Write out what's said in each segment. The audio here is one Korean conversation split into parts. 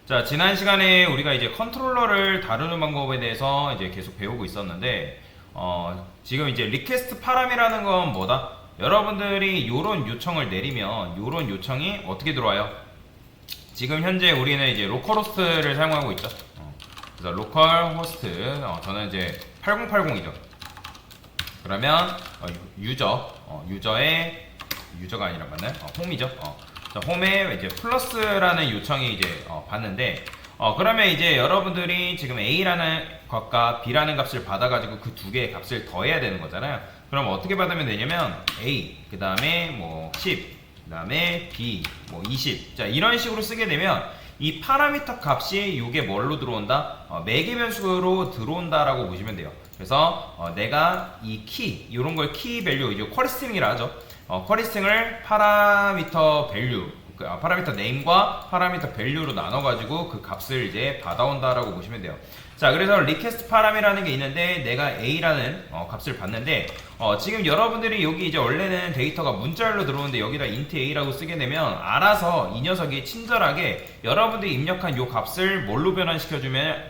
자, 지난 시간에 우리가 이제 컨트롤러를 다루는 방법에 대해서 이제 계속 배우고 있었는데, 지금 이제 리퀘스트 파람이라는 건 뭐다? 여러분들이 요런 요청을 내리면 요런 요청이 어떻게 들어와요? 지금 현재 우리는 이제 로컬호스트를 사용하고 있죠. 그래서 로컬호스트, 저는 이제 8080이죠. 그러면 유저가 아니라 맞나요? 홈이죠. 자, 홈에 이제 플러스라는 요청이 이제 받는데, 그러면 이제 여러분들이 지금 A라는 값과 B라는 값을 받아가지고 그 두 개의 값을 더해야 되는 거잖아요. 그럼 어떻게 받으면 되냐면 A, 그 다음에 뭐 10, 그 다음에 B, 뭐 20. 자, 이런 식으로 쓰게 되면 이 파라미터 값이 이게 뭘로 들어온다? 매개 변수로 들어온다라고 보시면 돼요. 그래서 내가 이 키, 이런 걸 키 밸류, 이제 쿼리 스트링이라 하죠. 쿼리 스트링을 파라미터 밸류, 파라미터 네임과 파라미터 밸류로 나눠가지고 그 값을 이제 받아온다라고 보시면 돼요. 자, 그래서 리퀘스트 파람이라는 게 있는데 내가 A라는 값을 받는데, 지금 여러분들이 여기 이제 원래는 데이터가 문자열로 들어오는데 여기다 int A라고 쓰게 되면 알아서 이 녀석이 친절하게 여러분들이 입력한 요 값을 뭘로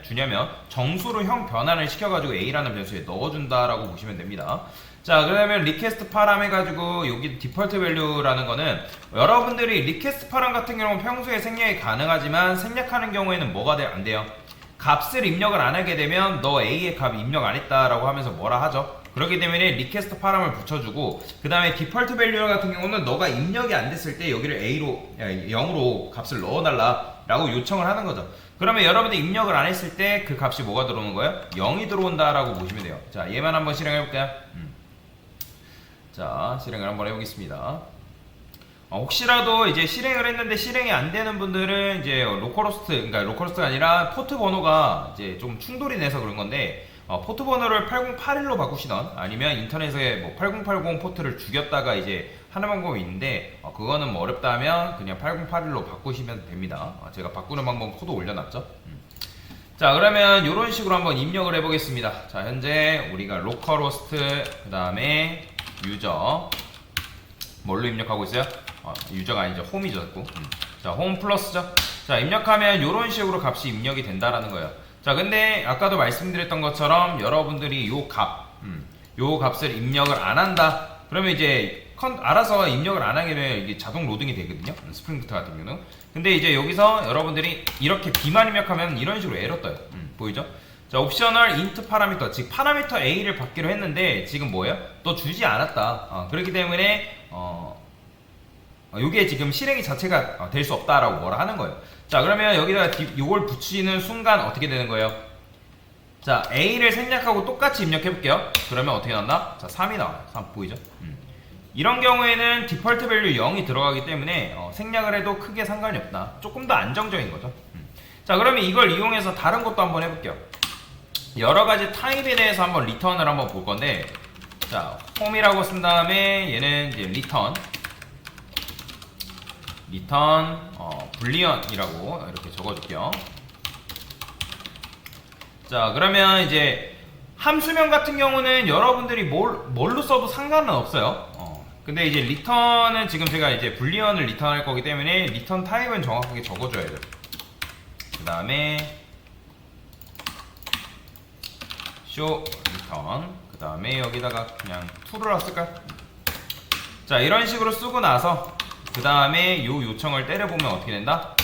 주냐면 정수로 형 변환을 시켜가지고 A라는 변수에 넣어준다라고 보시면 됩니다. 자, 그러면 리퀘스트 파람 해가지고 여기 디폴트 밸류라는 거는 여러분들이 리퀘스트 파람 같은 경우는 평소에 생략이 가능하지만 생략하는 경우에는 뭐가 안 돼요? 값을 입력을 안 하게 되면 너 A의 값 입력 안 했다라고 하면서 뭐라 하죠? 그렇기 때문에 리퀘스트 파람을 붙여주고, 그 다음에 디폴트 밸류 같은 경우는 너가 입력이 안 됐을 때 여기를 0으로 값을 넣어달라 라고 요청을 하는 거죠. 그러면 여러분들 입력을 안 했을 때 그 값이 뭐가 들어오는 거예요? 0이 들어온다 라고 보시면 돼요. 자, 얘만 한번 실행해 볼게요. 자, 실행을 한번 해보겠습니다. 혹시라도 이제 실행을 했는데 실행이 안 되는 분들은 이제 그러니까 로컬호스트가 아니라 포트 번호가 이제 좀 충돌이 돼서 그런 건데, 포트 번호를 8081로 바꾸시던 아니면 인터넷에 뭐 8080 포트를 죽였다가 이제 하는 방법이 있는데, 그거는 뭐 어렵다 하면 그냥 8081로 바꾸시면 됩니다. 제가 바꾸는 방법 코드 올려놨죠. 자, 그러면 이런 식으로 한번 입력을 해보겠습니다. 자, 현재 우리가 로컬호스트, 그 다음에 유저, 뭘로 입력하고 있어요? 유저가 아니죠. 홈이죠. 자꾸. 자, 홈 플러스죠. 자, 입력하면 이런 식으로 값이 입력이 된다라는 거예요. 자, 근데 아까도 말씀드렸던 것처럼 여러분들이 요 값을 입력을 안 한다. 그러면 이제 알아서 입력을 안 하게 되면 이게 자동 로딩이 되거든요. 스프링부트 같은 경우는. 근데 이제 여기서 여러분들이 이렇게 B만 입력하면 이런 식으로 에러 떠요. 보이죠? 자, 옵셔널 인트 파라미터, 즉 파라미터 A를 받기로 했는데 지금 뭐예요? 또 주지 않았다. 그렇기 때문에 요게 지금 실행이 자체가 될 수 없다라고 뭐라 하는 거예요. 자, 그러면 여기다가 요걸 붙이는 순간 어떻게 되는 거예요? 자, A를 생략하고 똑같이 입력해 볼게요. 그러면 어떻게 나온다? 자, 3이 나와요. 3 보이죠? 이런 경우에는 디폴트 밸류 0이 들어가기 때문에 생략을 해도 크게 상관이 없다. 조금 더 안정적인 거죠. 자, 그러면 이걸 이용해서 다른 것도 한번 해볼게요. 여러 가지 타입에 대해서 한번 리턴을 한번 볼 건데, 자, 홈이라고 쓴 다음에 얘는 이제 리턴 불리언이라고 이렇게 적어줄게요. 자, 그러면 이제 함수명 같은 경우는 여러분들이 뭘로 써도 상관은 없어요. 근데 이제 리턴은 지금 제가 이제 불리언을 리턴할 거기 때문에 리턴 타입은 정확하게 적어줘야 돼요. 그 다음에 show return, 그 다음에 여기다가 그냥 true라 쓸까요? 자, 이런 식으로 쓰고 나서 그 다음에 요 요청을 때려보면 어떻게 된다?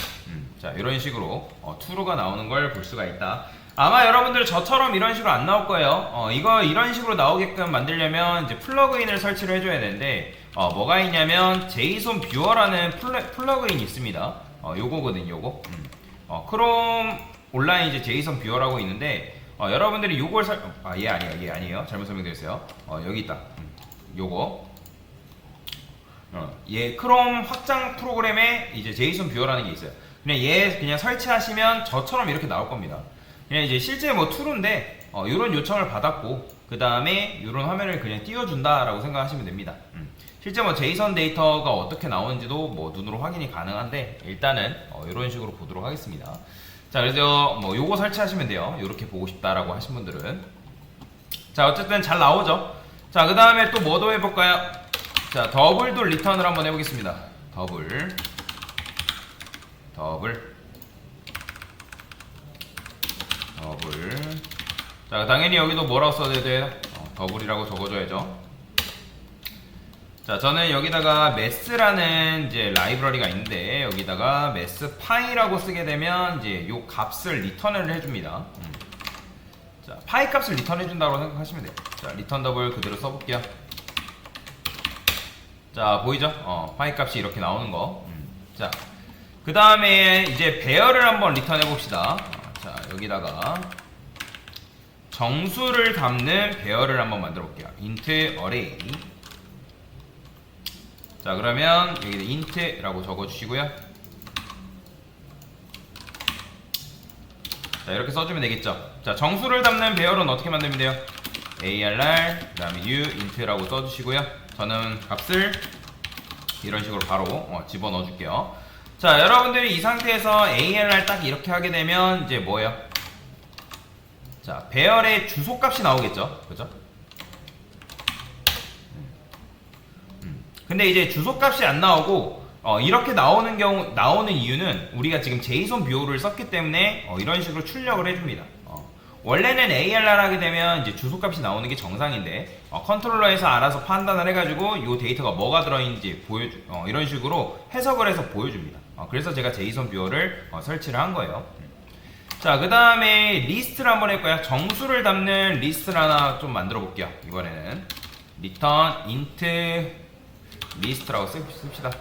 자, 이런 식으로 true가 나오는 걸 볼 수가 있다. 아마 여러분들 저처럼 이런 식으로 안 나올 거예요. 이거 이런 식으로 나오게끔 만들려면 이제 플러그인을 설치를 해줘야 되는데, 뭐가 있냐면 JSON 뷰어라는 플러그인이 있습니다. 요거거든요. 요거. 크롬 온라인 이제 JSON 뷰어라고 있는데, 여러분들이 요걸 얘 아니에요. 잘못 설명드렸어요. 여기 있다. 요거. 얘 크롬 확장 프로그램에 이제 JSON 뷰어라는 게 있어요. 그냥 설치하시면 저처럼 이렇게 나올 겁니다. 그냥 이제 실제 뭐 툴인데, 요런 요청을 받았고, 그 다음에 요런 화면을 그냥 띄워준다라고 생각하시면 됩니다. 실제 뭐 JSON 데이터가 어떻게 나오는지도 뭐 눈으로 확인이 가능한데, 일단은 이런 식으로 보도록 하겠습니다. 자, 그래서 뭐 요거 설치하시면 돼요. 요렇게 보고 싶다라고 하신 분들은. 자, 어쨌든 잘 나오죠. 자, 그 다음에 또 뭐 더 해볼까요? 자, 더블도 리턴을 한번 해보겠습니다. 더블 자, 당연히 여기도 뭐라고 써야 돼? 더블이라고 적어줘야죠. 자, 저는 여기다가 매스라는 이제 라이브러리가 있는데 여기다가 매스 파이라고 쓰게 되면 이제 요 값을 리턴을 해줍니다. 자, 파이 값을 리턴해준다고 생각하시면 돼요. 자, 리턴 더블 그대로 써볼게요. 자, 보이죠? 파이 값이 이렇게 나오는 거. 자, 그 다음에 이제 배열을 한번 리턴해 봅시다. 자, 여기다가 정수를 담는 배열을 한번 만들어 볼게요. int array. 자, 그러면 여기 int라고 적어주시고요. 자, 이렇게 써주면 되겠죠. 자, 정수를 담는 배열은 어떻게 만들면 돼요? arr 그 다음에 u int라고 써주시고요. 저는 값을 이런 식으로 바로 집어넣어 줄게요. 자, 여러분들이 이 상태에서 arr 딱 이렇게 하게 되면 이제 뭐예요? 자, 배열의 주소값이 나오겠죠, 그죠? 근데 이제 주소값이 안 나오고 이렇게 나오는 이유는 우리가 지금 JSON 뷰어를 썼기 때문에 이런 식으로 출력을 해줍니다. 원래는 ARR 하게 되면 이제 주소값이 나오는 게 정상인데 컨트롤러에서 알아서 판단을 해가지고 이 데이터가 뭐가 들어있는지 이런 식으로 해석을 해서 보여줍니다. 그래서 제가 JSON 뷰어를 설치를 한 거예요. 자, 그 다음에 리스트를 한번 해볼까요? 정수를 담는 리스트를 하나 좀 만들어 볼게요. 이번에는 return int 리스트라고 씁시다.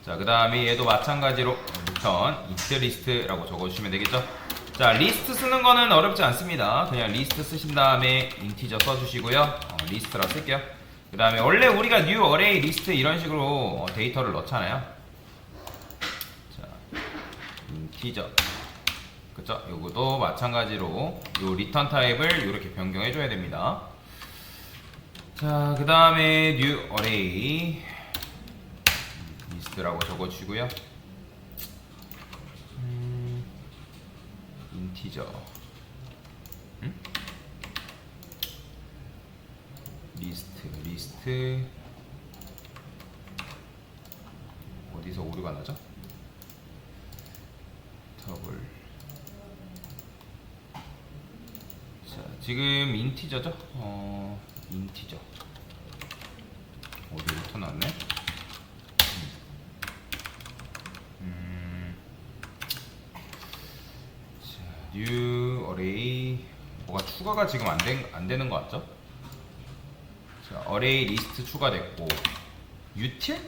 자, 그 다음에 얘도 마찬가지로 return int 리스트라고 적어주시면 되겠죠. 자, 리스트 쓰는 거는 어렵지 않습니다. 그냥 리스트 쓰신 다음에 인티저 써주시고요. 리스트라고 쓸게요. 그 다음에 원래 우리가 new array 리스트 이런 식으로 데이터를 넣잖아요. 자, 인티저. 그쵸? 요거도 마찬가지로 요 리턴 타입을 이렇게 변경해 줘야 됩니다. 자, 그 다음에 new array 리스트라고 적어주시고요. 인티저 리스트 어디서 오류가 나죠? 더블. 자, 지금 인티저죠? 인티저 어디 리턴 나왔네? new array 뭐가 추가가 지금 안 되는 것 같죠? 자, array 리스트 추가됐고 util?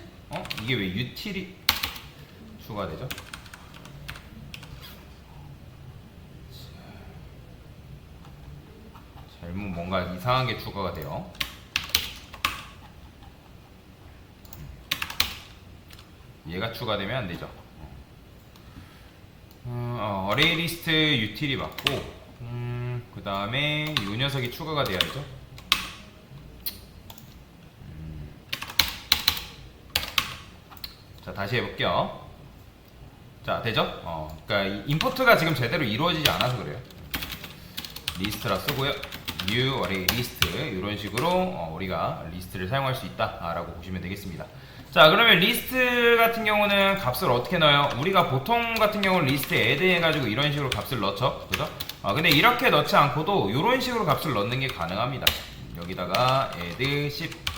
이게 왜 util이 추가되죠? 잘못 뭔가 이상한 게 추가가 돼요. 얘가 추가되면 안 되죠. array 리스트 util이 맞고 그 다음에 이 녀석이 추가가 돼야죠. 자, 다시 해볼게요. 자, 되죠? 그러니까 임포트가 지금 제대로 이루어지지 않아서 그래요. 리스트라 쓰고요. new array 리스트 이런 식으로 우리가 리스트를 사용할 수 있다라고 보시면 되겠습니다. 자, 그러면 리스트 같은 경우는 값을 어떻게 넣어요? 우리가 보통 같은 경우는 리스트에 add 해가지고 이런 식으로 값을 넣죠, 그죠? 근데 이렇게 넣지 않고도 이런 식으로 값을 넣는 게 가능합니다. 여기다가 add 10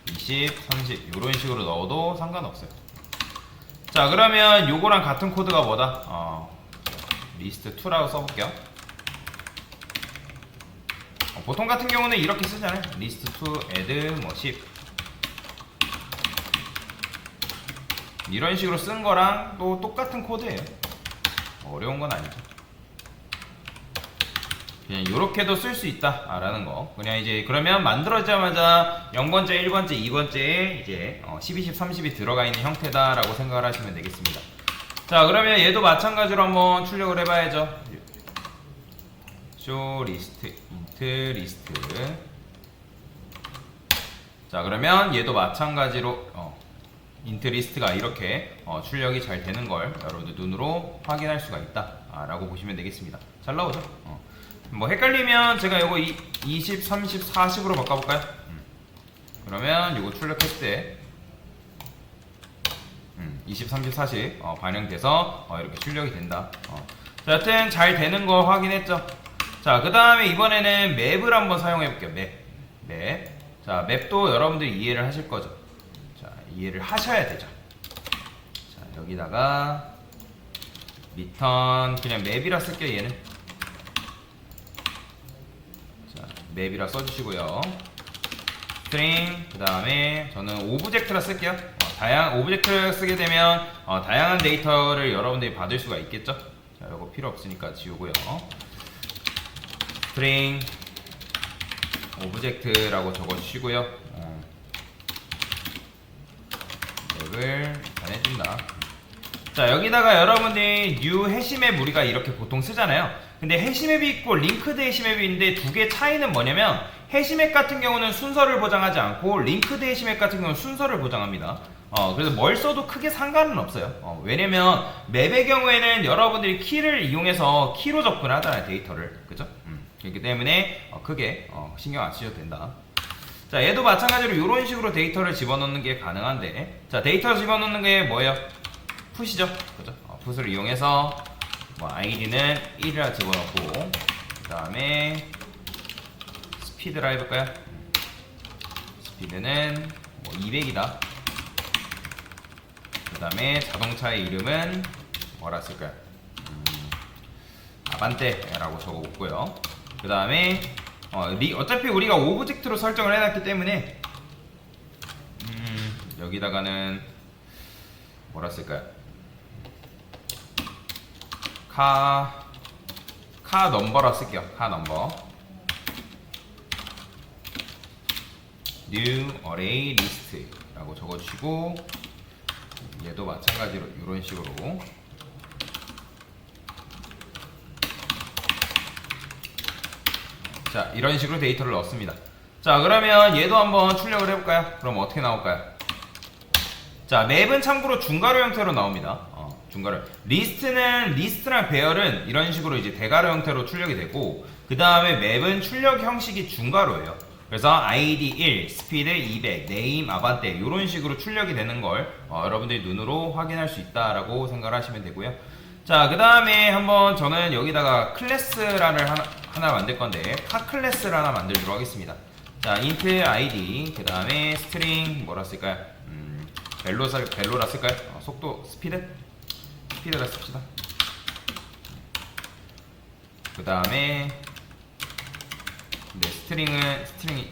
20, 30 이런 식으로 넣어도 상관없어요. 자, 그러면 요거랑 같은 코드가 뭐다? 리스트 2라고 써볼게요. 보통 같은 경우는 이렇게 쓰잖아요. 리스트 2 add 10 이런 식으로 쓴 거랑 또 똑같은 코드예요. 어려운 건 아니죠. 그냥 이렇게도 쓸 수 있다라는 거. 그냥 이제 그러면 만들어지자마자 0번째, 1번째, 2번째에 이제 10, 20, 30이 들어가 있는 형태다라고 생각을 하시면 되겠습니다. 자, 그러면 얘도 마찬가지로 한번 출력을 해봐야죠. show list, int list. 자, 그러면 얘도 마찬가지로 int list가 이렇게 출력이 잘 되는 걸 여러분들 눈으로 확인할 수가 있다라고 보시면 되겠습니다. 잘 나오죠? 뭐 헷갈리면 제가 요거 20, 30, 40으로 바꿔볼까요? 그러면 요거 출력했을 때 20, 30, 40 반영돼서 이렇게 출력이 된다. 자, 여튼 잘 되는 거 확인했죠. 자, 그 다음에 이번에는 맵을 한번 사용해 볼게요. 맵. 자, 맵도 여러분들이 이해를 하실 거죠. 자, 이해를 하셔야 되죠. 자, 여기다가 리턴 그냥 맵이라 쓸게요. 얘는 자, 맵이라 써주시고요. 스트링 그 다음에 저는 오브젝트라 쓸게요. 다양한 오브젝트를 쓰게 되면 다양한 데이터를 여러분들이 받을 수가 있겠죠. 자, 이거 필요 없으니까 지우고요. 스트링 오브젝트라고 적어주시고요. 맵을 해준다. 자, 여기다가 여러분들이 new 해시맵 우리가 이렇게 보통 쓰잖아요. 근데 해시맵이 있고 링크드 해시맵이 있는데 두 개 차이는 뭐냐면 해시맵 같은 경우는 순서를 보장하지 않고 링크드 해시맵 같은 경우는 순서를 보장합니다. 그래서 뭘 써도 크게 상관은 없어요. 왜냐면 맵의 경우에는 여러분들이 키를 이용해서 키로 접근하잖아요. 데이터를. 그죠? 그렇기 때문에 크게 신경 안 쓰셔도 된다. 자, 얘도 마찬가지로 이런 식으로 데이터를 집어넣는 게 가능한데, 자, 데이터 집어넣는 게 뭐예요? 풋이죠. 그죠? 풋을 이용해서 뭐 id는 1이라 집어넣고, 그 다음에 스피드라 해볼까요? 스피드는 뭐 200이다. 그 다음에 자동차의 이름은 뭐라 쓸까요? 아반떼라고 적어볼고요. 그 다음에 어차피 우리가 오브젝트로 설정을 해놨기 때문에 여기다가는 뭐라 쓸까요? 카 넘버라 쓸게요. 카 넘버 new array list 라고 적어주시고, 얘도 마찬가지로 이런 식으로 자, 이런 식으로 데이터를 넣습니다. 자, 그러면 얘도 한번 출력을 해볼까요? 그럼 어떻게 나올까요? 자, 맵은 참고로 중괄호 형태로 나옵니다. 중괄호. 리스트랑 배열은 이런 식으로 이제 대괄호 형태로 출력이 되고, 그 다음에 맵은 출력 형식이 중괄호예요. 그래서 id 1, 스피드 200, 네임, 아반떼 이런 식으로 출력이 되는 걸 여러분들이 눈으로 확인할 수 있다라고 생각을 하시면 되고요. 자, 그 다음에 한번 저는 여기다가 클래스라를 하나 만들 건데 카 클래스를 하나 만들도록 하겠습니다. 자, int id 그 다음에 스트링 뭐라 쓸까요? 벨로라 쓸까요? 속도 스피드라 씁시다. 그 다음에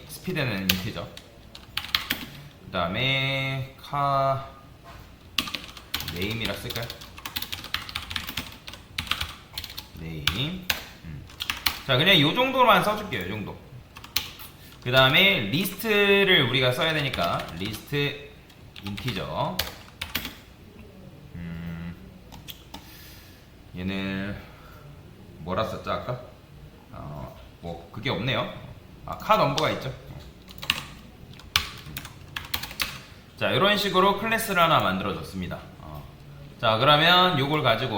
스피드는 인트죠. 그 다음에 카 네임이라 쓸까요? 네임. 자, 그냥 요 정도만 써줄게요. 요 정도. 그 다음에 리스트를 우리가 써야 되니까 리스트 인티저. 얘는 뭐라 썼죠 아까? 뭐 그게 없네요. 카 넘버가 있죠. 자, 이런 식으로 클래스를 하나 만들어 줬습니다. 자, 그러면 요걸 가지고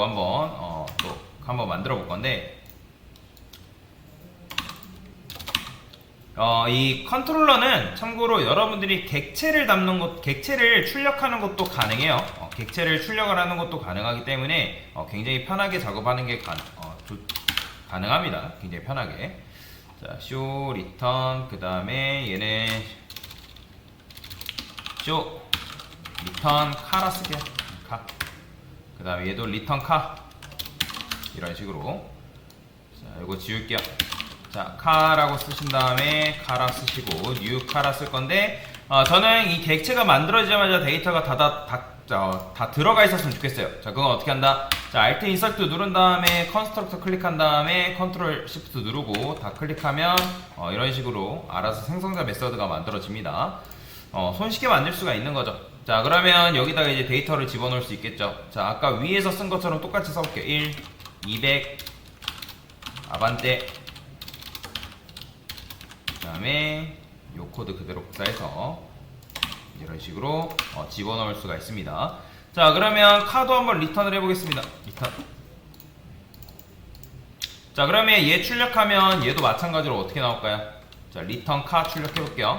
또 한번 만들어 볼 건데, 이 컨트롤러는 참고로 여러분들이 객체를 출력하는 것도 가능해요. 객체를 출력을 하는 것도 가능하기 때문에 굉장히 편하게 작업하는 게 가능합니다. 굉장히 편하게. 자, show, return, 그 다음에 얘는 show, return, 카라 쓸게요. 카. 그 다음에 얘도 return 카. 이런 식으로. 자, 이거 지울게요. 자, 카라고 쓰신 다음에 카라 쓰시고 new 카라 쓸 건데, 저는 이 객체가 만들어지자마자 데이터가 다 들어가 있었으면 좋겠어요. 자, 그건 어떻게 한다? 자, Alt Insert 누른 다음에 컨스트럭터 클릭한 다음에 컨트롤 Shift 누르고 다 클릭하면 이런 식으로 알아서 생성자 메서드가 만들어집니다. 손쉽게 만들 수가 있는 거죠. 자, 그러면 여기다가 이제 데이터를 집어넣을 수 있겠죠. 자, 아까 위에서 쓴 것처럼 똑같이 써볼게요. 1, 200, 아반떼. 그 다음에 요 코드 그대로 복사해서 이런 식으로 집어넣을 수가 있습니다. 자, 그러면 카도 한번 리턴을 해보겠습니다. 리턴. 자, 그러면 얘 출력하면 얘도 마찬가지로 어떻게 나올까요? 자, 리턴 카 출력해볼게요.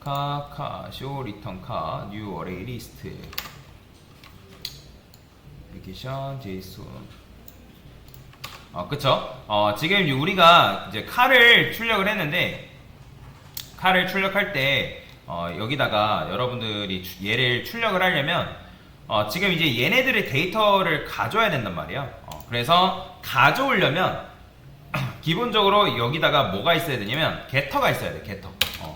쇼 리턴 뉴 어레이 리스트 애플리케이션 제이슨. 그쵸? 지금 우리가 이제 칼을 출력을 했는데, 칼을 출력할 때 여기다가 여러분들이 얘를 출력을 하려면 지금 이제 얘네들의 데이터를 가져야 된단 말이에요. 그래서 가져오려면 기본적으로 여기다가 뭐가 있어야 되냐면 getter가 있어야 돼. getter.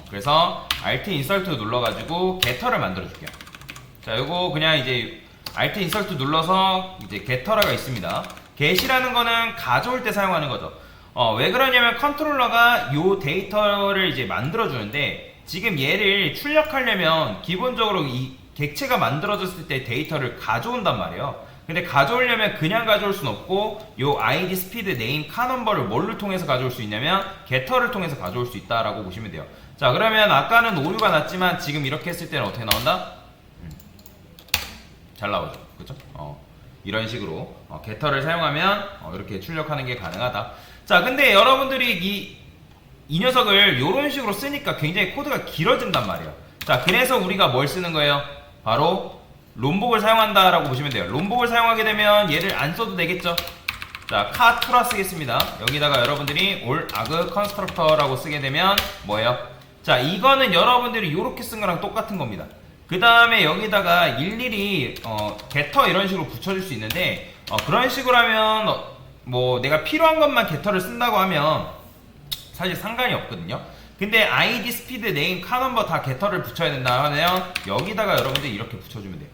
그래서 alt insert 눌러가지고 getter를 만들어 줄게요. 자, 요거 그냥 이제 alt insert 눌러서 이제 getter가 있습니다. get이라는 거는 가져올 때 사용하는 거죠. 왜 그러냐면 컨트롤러가 요 데이터를 이제 만들어 주는데, 지금 얘를 출력하려면 기본적으로 이 객체가 만들어졌을 때 데이터를 가져온단 말이에요. 근데 가져오려면 그냥 가져올 순 없고, 요 ID, speed, name, car number를 뭘로 통해서 가져올 수 있냐면 getter를 통해서 가져올 수 있다라고 보시면 돼요. 자, 그러면 아까는 오류가 났지만 지금 이렇게 했을 때는 어떻게 나온다? 잘 나오죠. 그쵸? 이런 식으로 getter를 사용하면 이렇게 출력하는 게 가능하다. 자, 근데 여러분들이 이 녀석을 이런 식으로 쓰니까 굉장히 코드가 길어진단 말이에요. 자, 그래서 우리가 뭘 쓰는 거예요? 바로 롬복을 사용한다라고 보시면 돼요. 롬복을 사용하게 되면 얘를 안 써도 되겠죠? 자, 카2라 쓰겠습니다. 여기다가 여러분들이 all arg constructor라고 쓰게 되면 뭐예요? 자, 이거는 여러분들이 이렇게 쓴 거랑 똑같은 겁니다. 그 다음에 여기다가 일일이 getter 이런 식으로 붙여줄 수 있는데, 그런 식으로 하면 뭐 내가 필요한 것만 getter를 쓴다고 하면 사실 상관이 없거든요. 근데 ID, speed, name, car number 다 getter를 붙여야 된다 하면 여기다가 여러분들이 이렇게 붙여주면 돼요.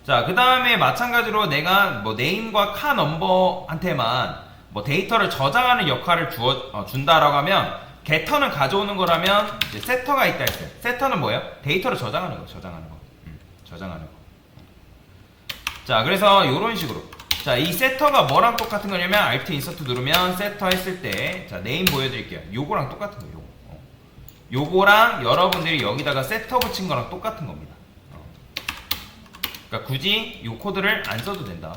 자, 그 다음에 마찬가지로 내가 뭐 name과 car number한테만 뭐 데이터를 저장하는 역할을 준다라고 하면, getter는 가져오는 거라면 이제 setter가 있다 했어요. setter는 뭐예요? 데이터를 저장하는 거, 저장하는 거. 자, 그래서 이런 식으로. 자, 이 setter가 뭐랑 똑같은 거냐면 alt insert 누르면 setter 했을 때, 자, name 보여드릴게요. 요거랑 똑같은 거예요. 요거랑 여러분들이 여기다가 setter 붙인 거랑 똑같은 겁니다. 그러니까 굳이 요 코드를 안 써도 된다.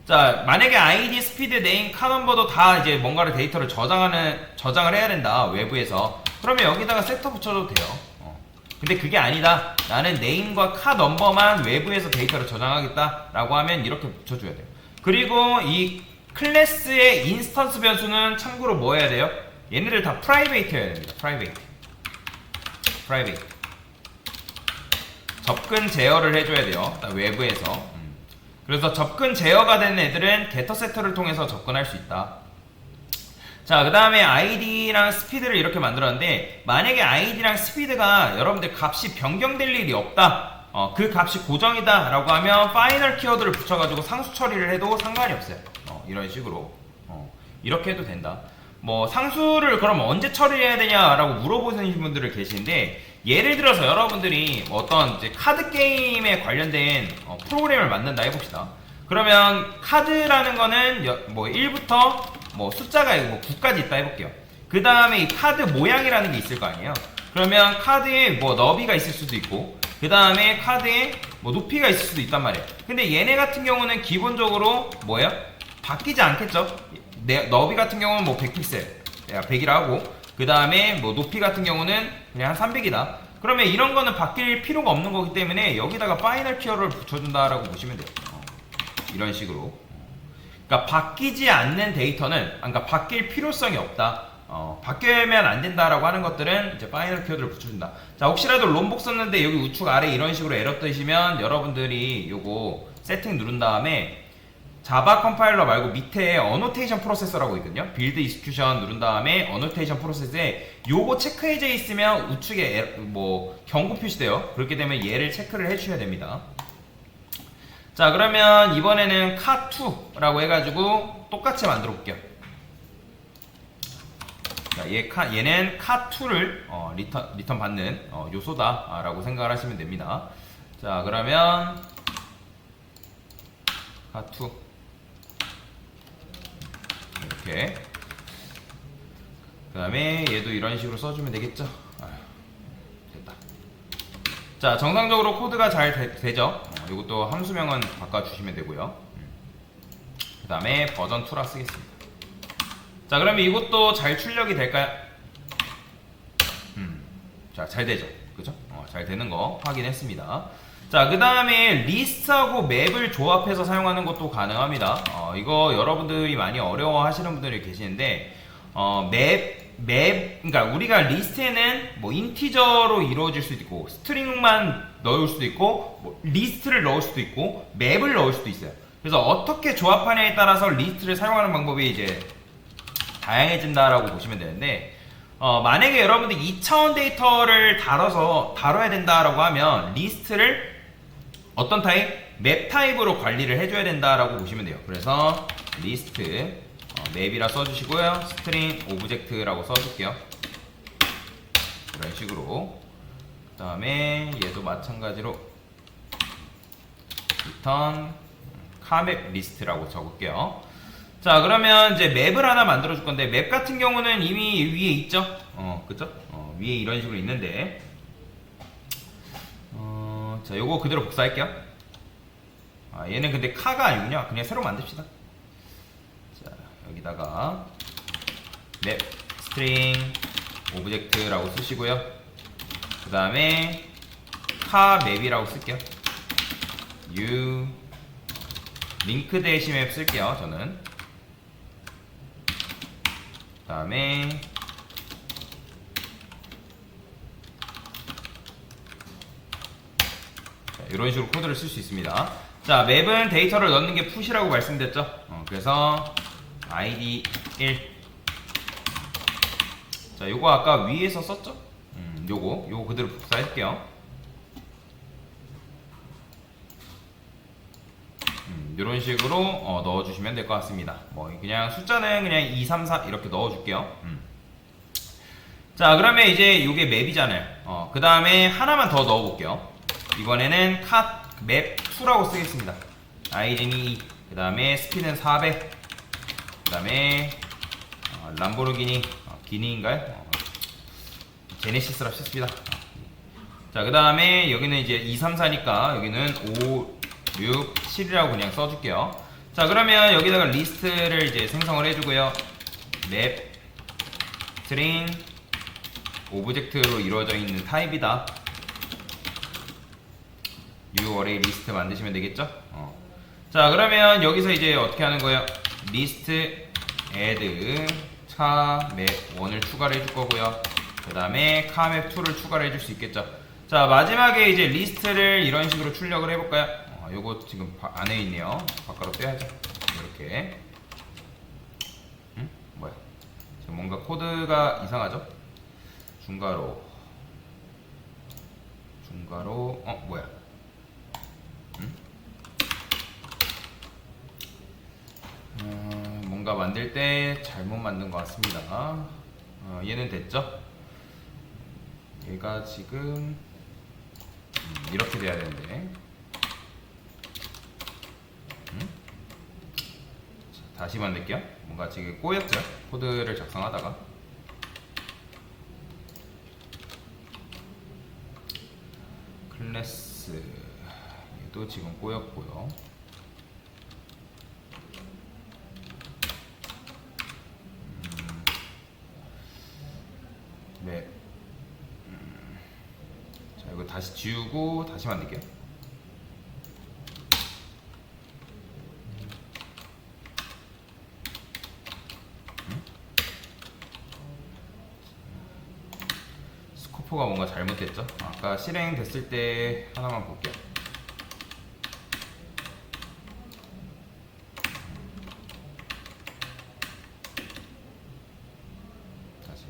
자, 만약에 ID, speed, name, car number도 다 이제 뭔가를 데이터를 저장을 해야 된다, 외부에서. 그러면 여기다가 setter 붙여도 돼요. 근데 그게 아니다, 나는 name과 car number만 외부에서 데이터를 저장하겠다 라고 하면 이렇게 붙여줘야 돼요. 그리고 이 클래스의 인스턴스 변수는 참고로 뭐 해야 돼요? 얘네들 다 private 해야 됩니다. private. 접근 제어를 해줘야 돼요, 외부에서. 그래서 접근 제어가 된 애들은 getter setter를 통해서 접근할 수 있다. 자, 그 다음에 id랑 speed를 이렇게 만들었는데, 만약에 id랑 speed가 여러분들 값이 변경될 일이 없다, 그 값이 고정이다 라고 하면 final 키워드를 붙여가지고 상수 처리를 해도 상관이 없어요. 이런 식으로 이렇게 해도 된다. 뭐 상수를 그럼 언제 처리해야 되냐라고 물어보시는 분들을 계시는데, 예를 들어서 여러분들이 어떤 이제 카드 게임에 관련된 프로그램을 만든다 해봅시다. 그러면 카드라는 거는 뭐 1부터 뭐 숫자가 뭐 9까지 있다 해볼게요. 그 다음에 이 카드 모양이라는 게 있을 거 아니에요. 그러면 카드에 뭐 너비가 있을 수도 있고, 그 다음에 카드에 뭐 높이가 있을 수도 있단 말이에요. 근데 얘네 같은 경우는 기본적으로 뭐예요? 바뀌지 않겠죠? 너비 같은 경우는 뭐 100픽셀 100이라 하고, 그 다음에 뭐 높이 같은 경우는 그냥 한 300이다. 그러면 이런 거는 바뀔 필요가 없는 거기 때문에 여기다가 파이널 키워드를 붙여준다라고 보시면 돼요. 이런 식으로. 그러니까 바뀌지 않는 데이터는, 그러니까 바뀔 필요성이 없다, 바뀌면 안 된다라고 하는 것들은 이제 파이널 키워드를 붙여준다. 자, 혹시라도 롬복 썼는데 여기 우측 아래 이런 식으로 에러 뜨시면 여러분들이 요거 세팅 누른 다음에 자바 컴파일러 말고 밑에 어노테이션 프로세서라고 있거든요. 빌드 익스큐션 누른 다음에 어노테이션 프로세스에 요거 체크해져 있으면 우측에 뭐 경고 표시돼요. 그렇게 되면 얘를 체크를 해주셔야 됩니다. 자, 그러면 이번에는 카2라고 해가지고 똑같이 만들어 볼게요. 자, 얘는 카2를 리턴 받는 요소다 라고 생각을 하시면 됩니다. 자, 그러면 카2 이렇게, 그 다음에 얘도 이런 식으로 써주면 되겠죠. 됐다. 자, 정상적으로 코드가 잘 되죠. 이것도 함수명은 바꿔주시면 되고요. 그 다음에 버전 2라 쓰겠습니다. 자, 그러면 이것도 잘 출력이 될까요? 자, 잘 되죠? 그죠? 잘 되는 거 확인했습니다. 자, 그 다음에 리스트하고 맵을 조합해서 사용하는 것도 가능합니다. 이거 여러분들이 많이 어려워 하시는 분들이 계시는데, 그러니까 우리가 리스트에는 뭐 인티저로 이루어질 수도 있고, 스트링만 넣을 수도 있고, 뭐 리스트를 넣을 수도 있고, 맵을 넣을 수도 있어요. 그래서 어떻게 조합하냐에 따라서 리스트를 사용하는 방법이 이제 다양해진다라고 보시면 되는데, 만약에 여러분들 2차원 데이터를 다뤄야 된다라고 하면 리스트를 어떤 타입? 맵 타입으로 관리를 해줘야 된다라고 보시면 돼요. 그래서 리스트 맵이라 써주시고요. 스트링 오브젝트라고 써줄게요. 이런 식으로. 그 다음에 얘도 마찬가지로 return 카맵 리스트라고 적을게요. 자, 그러면 이제 맵을 하나 만들어 줄 건데, 맵 같은 경우는 이미 위에 있죠? 그죠? 위에 이런 식으로 있는데, 자, 요거 그대로 복사할게요. 얘는 근데 카가 아니군요. 그냥 새로 만듭시다. 자, 여기다가 맵 스트링 오브젝트라고 쓰시고요. 그 다음에 카 맵이라고 쓸게요. u 링크 대시 맵 쓸게요. 저는. 그 다음에 이런 식으로 코드를 쓸 수 있습니다. 자, 맵은 데이터를 넣는 게 푸시라고 말씀드렸죠. 그래서 id 1. 자, 요거 아까 위에서 썼죠? 요거 그대로 복사할게요. 이런 식으로 넣어주시면 될 것 같습니다. 뭐 그냥 숫자는 그냥 2, 3, 4 이렇게 넣어줄게요. 자, 그러면 이제 요게 맵이잖아요. 그 다음에 하나만 더 넣어볼게요. 이번에는 맵 2라고 쓰겠습니다. 아이젠이 2, 그 다음에 스피드는 400, 그 다음에 람보르기니 기니인가요? 제네시스라 썼습니다. 자, 그 다음에 여기는 이제 2, 3, 4니까 여기는 5, 6, 7이라고 그냥 써줄게요. 자, 그러면 여기다가 리스트를 이제 생성을 해주고요. 맵 스트링 오브젝트로 이루어져 있는 타입이다. new array 리스트 만드시면 되겠죠? 자, 그러면 여기서 이제 어떻게 하는 거예요? 리스트 add 카맵 1을 추가를 해줄 거고요. 그 다음에 카맵 2를 추가를 해줄 수 있겠죠. 자, 마지막에 이제 리스트를 이런 식으로 출력을 해볼까요? 요거 지금 안에 있네요. 바깥으로 빼야죠. 이렇게. 뭐야? 지금 뭔가 코드가 이상하죠? 중괄호. 뭐야? 뭔가 만들 때 잘못 만든 것 같습니다. 얘는 됐죠? 얘가 지금 이렇게 돼야 되는데. 다시 만들게요. 뭔가 지금 꼬였죠? 코드를 작성하다가. 클래스 얘도 지금 꼬였고요. 네. 자, 이거 다시 지우고 다시 만들게요. 스코프가 뭔가 잘못됐죠? 아까 실행됐을 때 하나만 볼게요. 다시.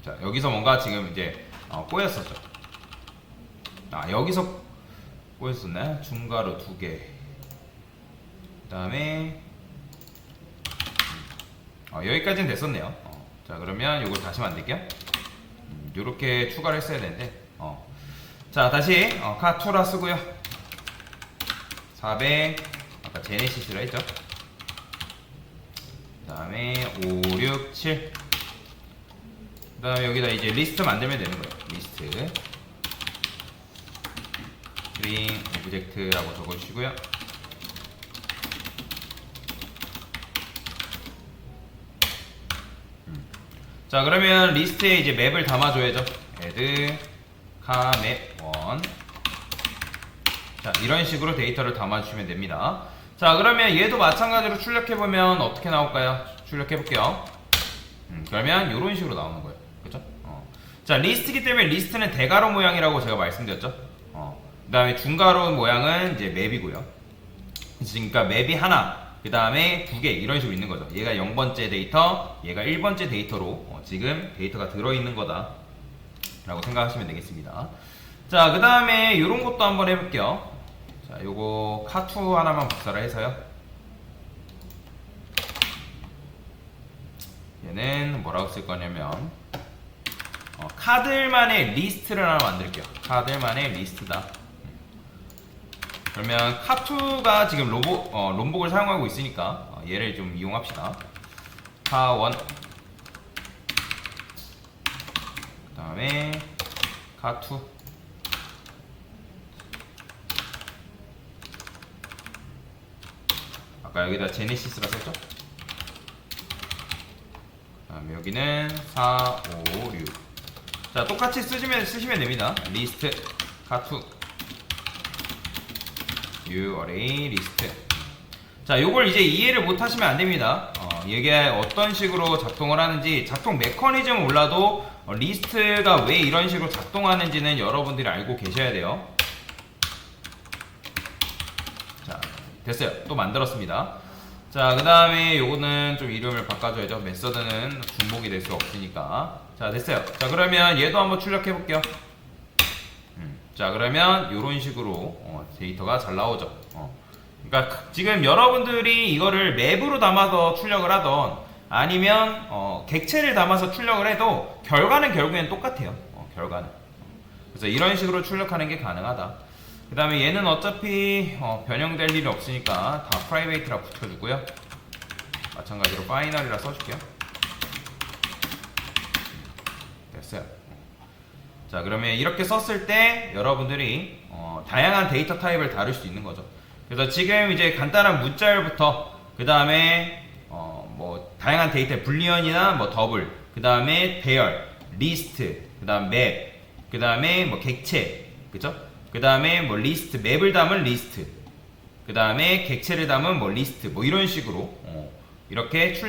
자, 여기서 뭔가 지금 이제 꼬였었죠. 여기서 꼬였었네. 중괄호 2개. 그 다음에 여기까지는 됐었네요. 자, 그러면 이걸 다시 만들게요. 요렇게 추가를 했어야 되는데. 자, 다시 카투라 쓰고요. 400 아까 제네시스라 했죠. 그 다음에 5, 6, 7. 그 다음에 여기다 이제 리스트 만들면 되는 거예요. 리스트 스트링 오브젝트라고 적어주시고요. 자, 그러면 리스트에 이제 맵을 담아줘야죠. add 카 맵 1. 자, 이런 식으로 데이터를 담아주시면 됩니다. 자, 그러면 얘도 마찬가지로 출력해보면 어떻게 나올까요? 출력해볼게요. 그러면 이런 식으로 나오는 거예요. 그쵸? 자, 리스트이기 때문에 리스트는 대괄호 모양이라고 제가 말씀드렸죠. 그 다음에 중괄호 모양은 이제 맵이고요. 그러니까 맵이 하나, 그 다음에 두 개, 이런 식으로 있는 거죠. 얘가 0번째 데이터, 얘가 1번째 데이터로 지금 데이터가 들어있는 거다 라고 생각하시면 되겠습니다. 자, 그 다음에 이런 것도 한번 해볼게요. 자, 요거 카2 하나만 복사를 해서요. 얘는 뭐라고 쓸 거냐면 카들만의 리스트를 하나 만들게요. 카들만의 리스트다. 그러면 카2가 지금 롬복을 사용하고 있으니까 얘를 좀 이용합시다. 카1, 그 다음에 카2, 아까 여기다 제네시스라 썼죠? 그 다음에 여기는 4, 5, 6. 자, 똑같이 쓰시면 됩니다. 리스트 카2 array 리스트. 자, 요걸 이제 이해를 못 하시면 안 됩니다. 이게 어떤 식으로 작동을 하는지, 작동 메커니즘은 몰라도 리스트가 왜 이런 식으로 작동하는지는 여러분들이 알고 계셔야 돼요. 자, 됐어요. 또 만들었습니다. 자, 그 다음에 요거는 좀 이름을 바꿔줘야죠. 메서드는 중복이 될 수 없으니까. 자, 됐어요. 자, 그러면 얘도 한번 출력해 볼게요. 자, 그러면 이런 식으로 데이터가 잘 나오죠. 그러니까 지금 여러분들이 이거를 맵으로 담아서 출력을 하던 아니면 객체를 담아서 출력을 해도 결과는 결국엔 똑같아요. 결과는. 그래서 이런 식으로 출력하는 게 가능하다. 그 다음에 얘는 어차피 변형될 일이 없으니까 다 프라이베이트라 붙여주고요. 마찬가지로 파이널이라 써줄게요. 됐어요. 자, 그러면 이렇게 썼을 때 여러분들이 다양한 데이터 타입을 다룰 수 있는 거죠. 그래서 지금 이제 간단한 문자열부터 그 다음에 뭐 다양한 데이터 불리언이나 뭐 더블, 그 다음에 배열, 리스트, 그 다음 맵, 그 다음에 뭐 객체, 그죠? 그 다음에 뭐 리스트, 맵을 담은 리스트, 그 다음에 객체를 담은 뭐 리스트, 뭐 이런 식으로 이렇게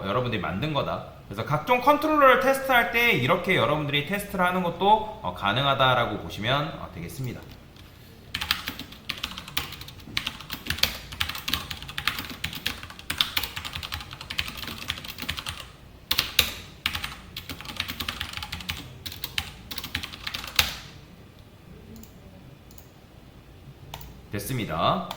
여러분들이 만든 거다. 그래서 각종 컨트롤러를 테스트할 때 이렇게 여러분들이 테스트를 하는 것도 가능하다라고 보시면 되겠습니다. 됐습니다.